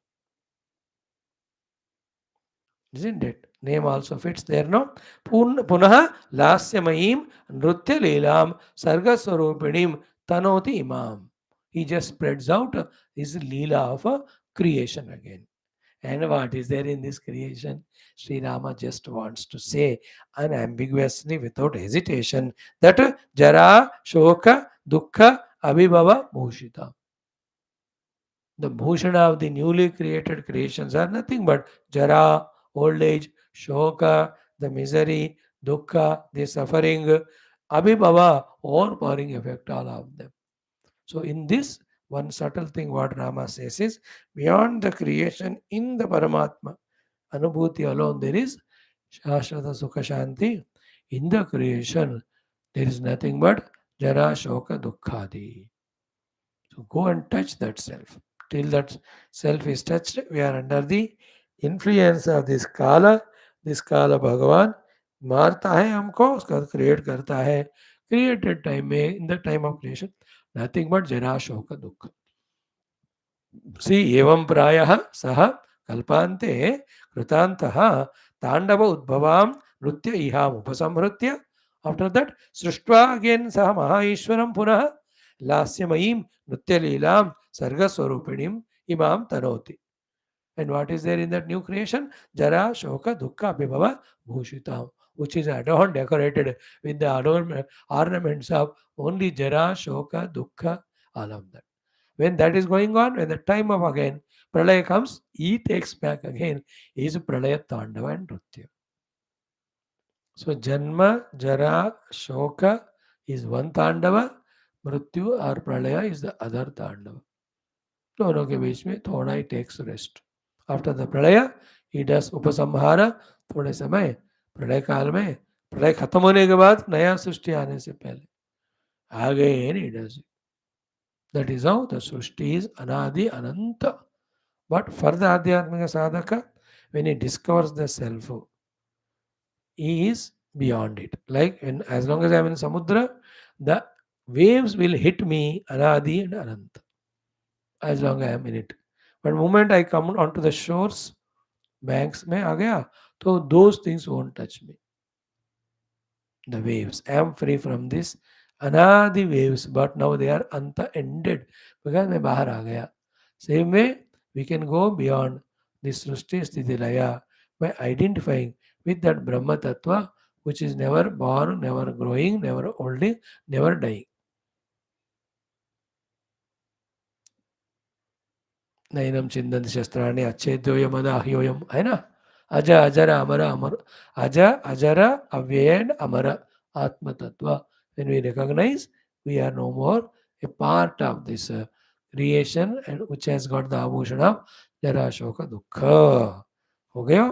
Isn't it? Name also fits there, no? Punaha Lasyamayim Nrutya Leelam Sarga Swarupinim Tanoti Imam. He just spreads out his Leela of creation again. And what is there in this creation? Sri Rama just wants to say unambiguously, without hesitation, that Jara, Shoka, Dukkha, Abhibhava, Bhushita. The Bhushana of the newly created creations are nothing but Jara, old age, Shoka, the misery, Dukkha, the suffering, Abhibhava, overpowering effect, all of them. So, in this, one subtle thing what Rama says is beyond the creation in the Paramatma, Anubhuti alone, there is Shashvata Sukha Shanti. In the creation, there is nothing but Jara, Shoka, Dukkhadi. So go and touch that self. Till that self is touched, we are under the influence of this Kala. This Kala Bhagavan मारता है हमको, उसका create करता है. Created time में, in the time of creation, nothing but जरा शोक दुख. See, एवं प्रायः सः कल्पान्ते कृतान्तः ताण्डव उद्भवां नृत्य इहाम् उपसंहृत्य. After that, सृष्ट्वा again सः महाईश्वरं पुनः लास्यमयीं नृत्यलीलां सर्गस्वरूपिणीं इमां तनोति. And what is there in that new creation? Jara, Shoka, Dukkha, Abhibhava, Bhushitam, which is adorned, decorated with the ornaments of only Jara, Shoka, Dukkha, all of that. When that is going on, when the time of again Pralaya comes, he takes back again is Pralaya Tandava and Nrutya. So Janma, Jara, Shoka is one Tandava, Mrityu or Pralaya is the other Tandava. दोनों के बीच में थोड़ा ही takes rest. After the प्रलय ही डस उपसंहार, थोड़े समय प्रलय काल में, प्रलय खत्म होने के बाद नया सृष्टि आने से पहले again he does. That is how the Srishti is Anadi Ananta. But for the Adhyatmika Sadhaka, when he discovers the self, he is beyond it. Like when, as long as I am in Samudra, the waves will hit me Anadi and Ananta. As long as I am in it. But the moment I come onto the shores, banks में आ गया, so those things won't touch me. The waves. I am free from this anadi waves, but now they are anta ended because मैं बाहर आ गया. Same way, we can go beyond this Srishti Sthiti Laya by identifying with that Brahma Tattva, which is never born, never growing, never olding, never dying. नैनम चिंदन शस्त्राणि अच्छेद्योयम अदाह्योयम, है ना. Aja, Ajara, Amara, Amara. Aja, Ajara, Avyaya and Amara. Atma Tattva. When we recognize we are no more a part of this creation and which has got the abhushan of Jara, Shoka, Dukkha. Okay?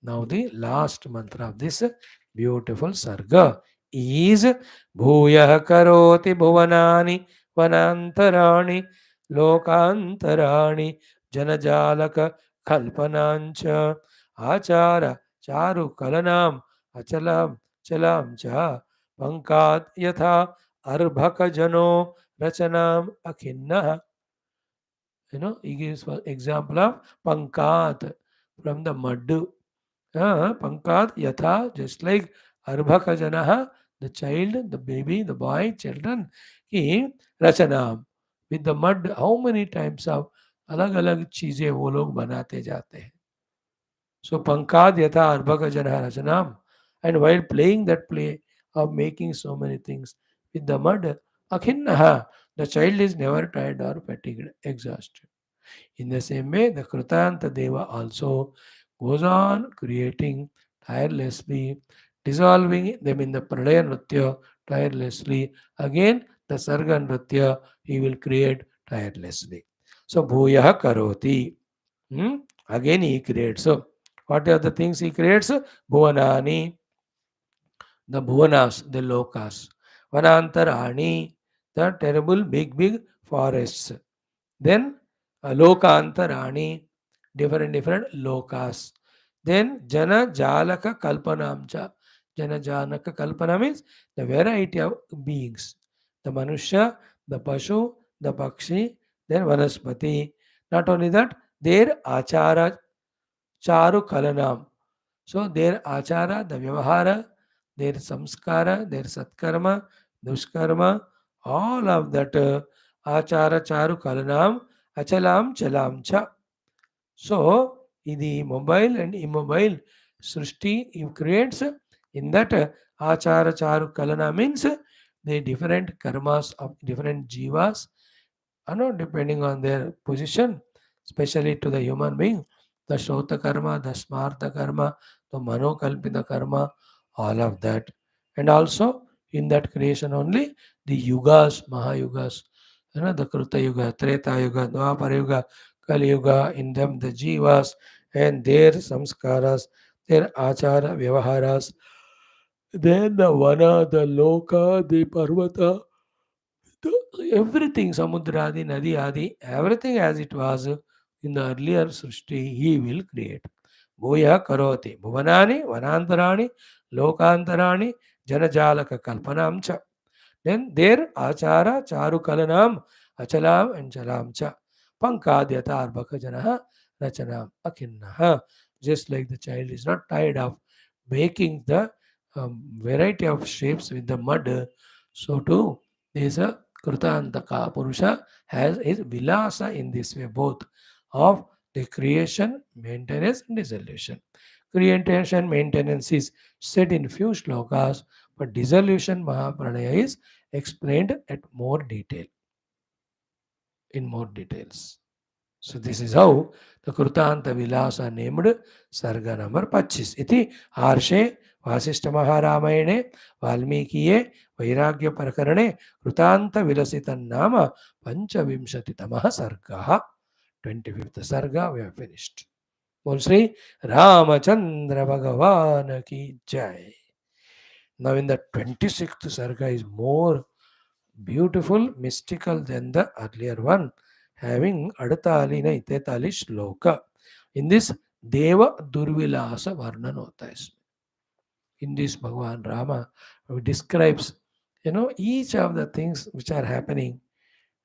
Now the last mantra of this beautiful sarga is Bhuyah Karoti Bhuvanani Vanantarani Lokantarani Janajalaka Kalpanancha Achara Charu Kalanam Achalam Chalam Cha Pankat Yatha Arbhaka Jano Rachanam Akhinna. He gives for example of Pankat from the mud. Pankat Yatha, just like Arbhaka Janaha, the child, the baby, the boy, children, he Rachanam. With the mud, how many times of अलग अलग चीजें वो लोग बनाते जाते हैं. So Pankad Yatha Arbhaka Janha Rajanam. And while playing that play of making so many things with the mud, Akhinnaha, the child is never tired or fatigued, exhausted. In the same way, the Krutanta Deva also goes on creating tirelessly, dissolving them in the Pralaya Nritya tirelessly. Again, the Sarga Nritya he will create tirelessly. So, Bhuyaha Karoti. Hmm? Again, he creates. So, what are the things he creates? Bhuvanani, the Bhuvanas, the Lokas. Vanantarani, the terrible big forests. Then Lokantarani, different lokas. Then Jana Jalaka Kalpanamcha. Jana Janaka Kalpana means the variety of beings. The Manusha, the Pashu, the Pakshi, then Vanaspati. Not only that, their Achara Charu Kalanam. So their Achara, the Vyavahara, their Samskara, their Satkarma, Dushkarma, all of that Achara Charu Kalanam, Achalam Chalam Cha. So, in the mobile and immobile Srishti he creates in that Achara Charu Kalana means the different karmas of different jivas, depending on their position, especially to the human being, the Shrota karma, the Smarta karma, the Manokalpita karma, all of that. And also in that creation only the yugas, Mahayugas, the Kruta Yuga, Treta Yuga, Dwapara Yuga, Kali Yuga, in them the jivas and their samskaras, their achara, vyavaharas, then the vana, the loka, the parvata, everything, Samudradi, Nadi Adi, everything as it was in the earlier Srishti, he will create. Bhuya Karoti, Bhuvanani, Vanantarani, Lokantarani, Janajalaka Kalpanamcha. Then there Achara, Charu Kalanam, Achalam and Chalamcha. Pankadyata Arbaka Janaha, Rachanam, Akinnaha. Just like the child is not tired of making the variety of shapes with the mud, so too there is a Kruthaantha Purusha has his Vilasa in this way, both of the creation, maintenance, and dissolution. Creation maintenance is said in few shlokas, but dissolution Mahapranaya is explained at more detail, in more details. So this is how the Kruthaantha Vilasa named Sarga number 25. Iti Harshe Vaashishtha Maharamayane Valmikiye Vairagya Prakaranam Kruthaantha Vilasitan Nama Panchavimshatitamaha Sargaha. 25th Sarga we have finished. Bol Sri Ramachandra Bhagavan ki Jai. Now in the 26th Sarga is more beautiful, mystical than the earlier one, having Adatali Itetali Shloka. In this, Deva Durvilasa Varnan hota hai. In this, Bhagavan Rama describes, each of the things which are happening,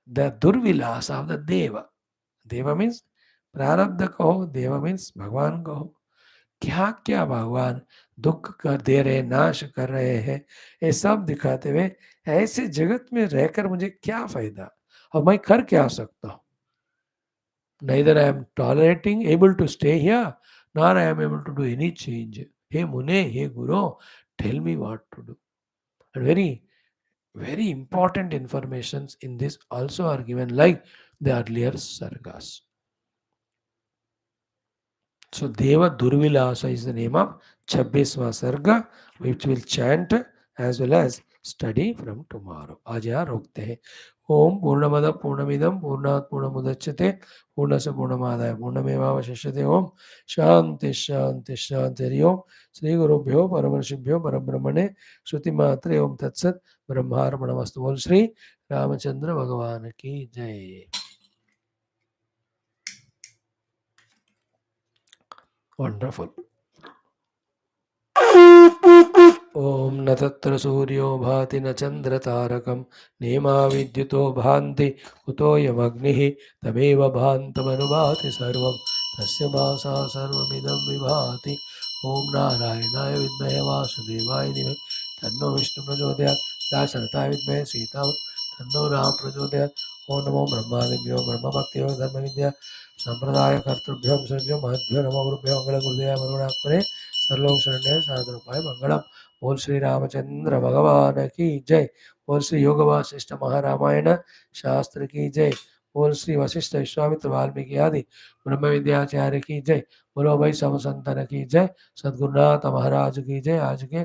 the Durvilasa of the Deva. Deva means Prarabdha kaho, Deva means Bhagavan kaho. क्या क्या भगवान दुख कर दे रहे, नाश कर रहे हैं, ये सब दिखाते हुए ऐसे जगत में रहकर मुझे क्या फायदा और मैं कर क्या सकता हूँ. Neither I am tolerating, able to stay here, nor I am able to do any change. Hey Mune, hey Guru, tell me what to do. And very important informations in this also are given like the earlier sargas. So Deva Durvilasa is the name of 26वां सर्ग, which will chant as well as study from tomorrow. आज यहाँ रोकते हैं. ओम पूर्णमद पूर्णमिदम पूर्णात् पूर्णमुदच्यते पूर्णस्य पूर्णमादाय पूर्णमेवावशिष्यते. ओम शांति शांति शांति. हरि ओम. श्री गुरुभ्यो परमर्षिभ्यो परब्रह्मणे श्रुति मात्रे. ओम तत्सत. ब्रह्मार्पणमस्तु. बोल श्री रामचंद्र भगवान की जय. Wonderful. ओम न तत्र सूर्यो भाति न चंद्र तारकम नेमा विद्युतो भान्ति कुतोऽयमग्निः तमेव भान्तमनुभाति सर्वं तस्य भासा सर्वमिदं विभाति. ओम नारायणाय विद्महे वासुदेवाय धीमहि तन्नो विष्णु प्रचोदयात्. दाशरथाय विद्महे सीता तन्नो राम प्रचोदयात्. ओम नमो ब्रह्मादिभ्यो ब्रह्मभक्त्यो धर्मविद्या संप्रदाय कर्तृभ्यो सर्वभ्यो महद्भ्यो नमो गुरुभ्यो मंगलगुरुदेवाय मरुणात्मने सर्वलोक शरण्य साधुरूपाय मंगलम. बोल श्री रामचंद्र भगवान की जय. बोल श्री योग वासिष्ठ महारामायण शास्त्र की जय. बोल श्री वशिष्ठ विश्वामित्र वाल्मीकि आदि ब्रह्म विद्याचार्य की जय. बोलो भाई सब संतन की जय. सद्गुरुनाथ महाराज की जय. आज के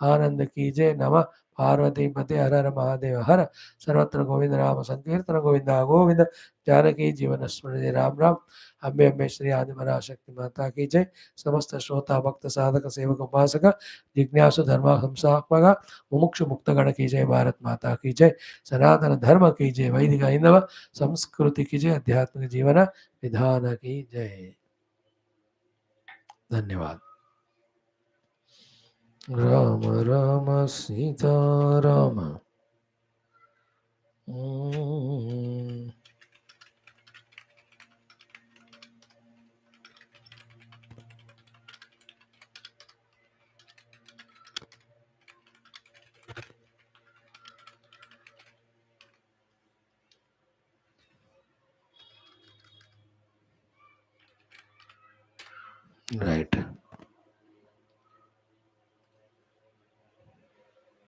आनंद की जय. नमः पार्वती पते हर हर महादेव हर. सर्वत्र गोविंद नाम संकीर्तन गोविंदा गोविंद. जानकी जीवन स्मृति राम राम. अम्बे अम्बे श्री आदिपराशक्ति माता की जय. समस्त श्रोता भक्त साधक सेवक उपासक जिज्ञासु धर्म हंसात्मक मुमुक्षु मुक्त गण की जय. भारत माता की जय. सनातन धर्म की जय. वैदिक हिंदव संस्कृति की जय. आध्यात्मिक जीवन विधान की जय. धन्यवाद. राम राम सीता राम. Right.